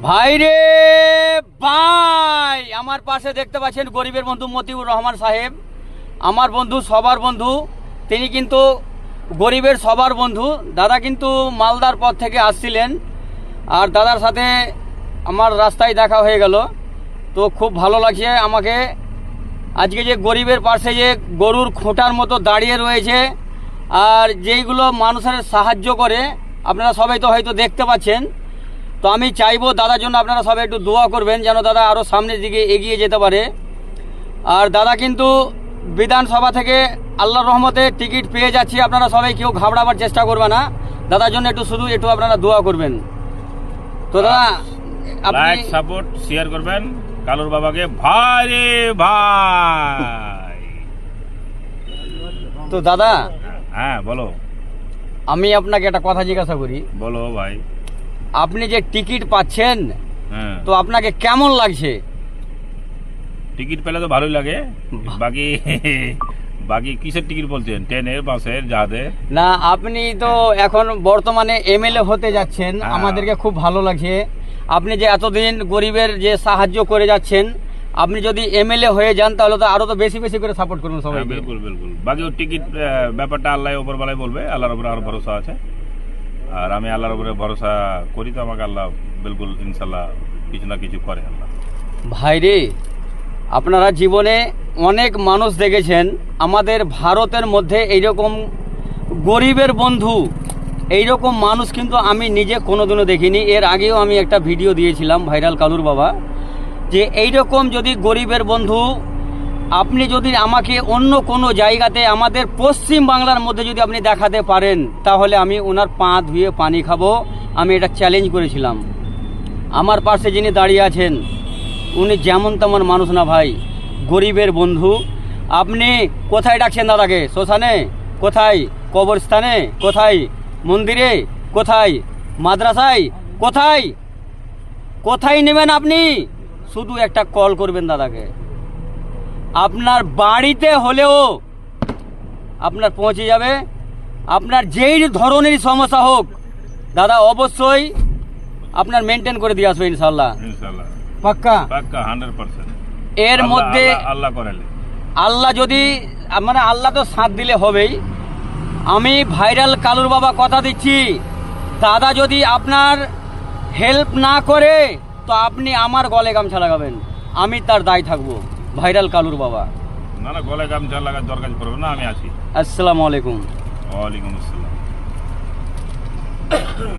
ভাই রে ভাই, আমার পাশে দেখতে পাচ্ছেন গরিবের বন্ধু মতিউর রহমান সাহেব, আমার বন্ধু, সবার বন্ধু। তিনি কিন্তু গরিবের সবার বন্ধু। দাদা কিন্তু মালদার পথ থেকে আসছিলেন, আর দাদার সাথে আমার রাস্তায় দেখা হয়ে গেল। তো খুব ভালো লাগছে আমাকে। আজকে যে গরিবের পাশে যে গরুর খোঁটার মতো দাঁড়িয়ে রয়েছে, আর যেইগুলো মানুষের সাহায্য করে, আপনারা সবাই তো হয়তো দেখতে পাচ্ছেন। তো আমি চাইবো দাদার জন্য আপনারা সবাই একটু দোয়া করবেন, যেন দাদা আরও সামনের দিকে এগিয়ে যেতে পারে। আর দাদা কিন্তু বিধানসভা থেকে আল্লাহর রহমতে টিকিট পেয়ে যাচ্ছে। আপনারা সবাই কেউ ঘাবড়াবার চেষ্টা করবে না, দাদার জন্য একটু আপনারা দোয়া করবেন। তো দাদা লাইক সাপোর্ট শেয়ার করবেন কালুর বাবাকে। ভাই রে ভাই। তো দাদা, হ্যাঁ বলো। আমি আপনাকে একটা কথা জিজ্ঞাসা করি। বলো ভাই। আপনি যে টিকিট পাচ্ছেন, হ্যাঁ, তো আপনাকে কেমন লাগছে? টিকিট পেলে তো ভালোই লাগে। বাকি বাকি কিসের টিকিট বলছেন? ট্রেনের, বাসের, জাহাজের? না, আপনি তো এখন বর্তমানে এমএলএ হতে যাচ্ছেন, আমাদেরকে খুব ভালো লাগছে। আপনি যে এতদিন গরিবের যে সাহায্য করে যাচ্ছেন, আপনি যদি এমএলএ হয়ে যান তাহলে তো আরো তো বেশি বেশি করে সাপোর্ট করুন সবাই। বিলকুল বিলকুল। বাকি ওর টিকিট ব্যাপারটা আল্লাহ ওপরবেলায় বলবে। আল্লাহর উপরে আরো ভরসা আছে, আর আমি আল্লাহর উপরে ভরসা করি। তো আমাকে আল্লাহ বিলকুল ইনশাল্লাহ কিছু না কিছু করে আল্লাহ। ভাইরে, আপনারা জীবনে অনেক মানুষ দেখেছেন, আমাদের ভারতের মধ্যে এইরকম গরিবের বন্ধু, এইরকম মানুষ কিন্তু আমি নিজে কোনোদিনও দেখিনি। এর আগেও আমি একটা ভিডিও দিয়েছিলাম ভাইরাল কালুর বাবা, যে এইরকম যদি গরিবের বন্ধু আপনি যদি আমাকে অন্য কোনো জায়গাতে আমাদের পশ্চিম বাংলার মধ্যে যদি আপনি দেখাতে পারেন, তাহলে আমি ওনার পা ধুয়ে পানি খাবো। আমি এটা চ্যালেঞ্জ করেছিলাম। আমার পাশে যিনি দাঁড়িয়ে আছেন, উনি যেমন তেমন মানুষ না ভাই, গরিবের বন্ধু। আপনি কোথায় ডাকছেন দাদাকে? শ্মশানে? কোথায়? কবরস্থানে? কোথায়? মন্দিরে? কোথায়? মাদ্রাসায়? কোথায়? কোথায় নেবেন আপনি? শুধু একটা কল করবেন দাদাকে। আপনার বাড়িতে হলেও আপনার পৌঁছে যাবে। আপনার যেই ধরনের সমস্যা হোক, দাদা অবশ্যই আপনার মেনটেন করে দিয়ে আসবে ইনশাল্লাহ। ইনশাল্লাহ পাক্কা পাক্কা 100%। এর মধ্যে আল্লাহ করেন। আল্লাহ যদি মানে আল্লাহ তো সাথ দিলে হবেই। আমি ভাইরাল কালুর বাবা কথা দিচ্ছি, দাদা যদি আপনার হেল্প না করে তো আপনি আমার গলে গামছা লাগাবেন, আমি তার দায় থাকবো। ভাইরাল কালুর বাবা। না না, গলায় গামছা লাগার দরকার পড়বে না, আমি আছি। আসসালামু আলাইকুম। ওয়ালাইকুম আসসালাম।